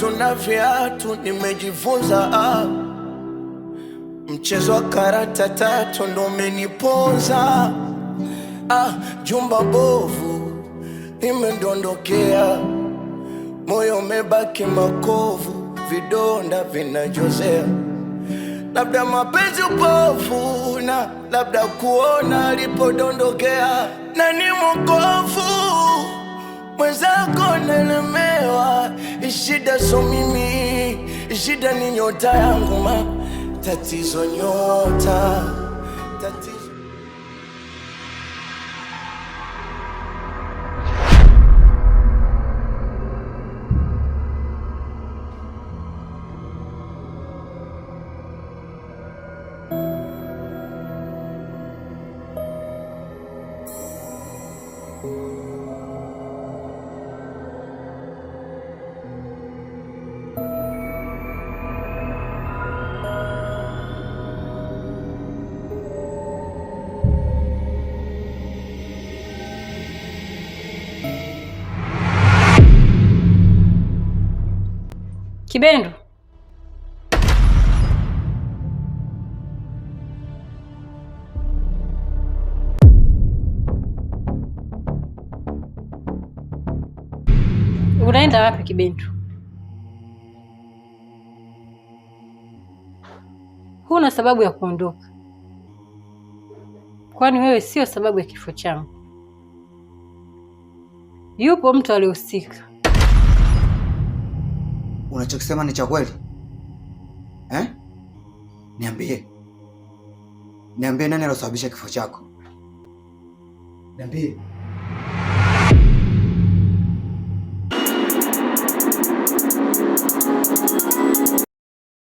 viatu na viatu nimejifunza mchezo wa karata tatu ndo umeniponza. Jumba bovu nimedondokea, moyo umebaki makovu, vidonda vinajozea. Labda mapenzi upofu na labda kuona alipodondokea. Na ni mwokofu mwenzako nalemewa, shida so mimi, shida ni nyota yangu tatizo nyota, tatizo. Kibendo. Unaenda wapi Kibendo? Huna sababu ya kuondoka. Kwani wewe sio sababu ya kifo changu. Yupo mtu aliyehusika. Unachokisema ni cha kweli? Niambie nani alosababisha kifo chako? Niambie.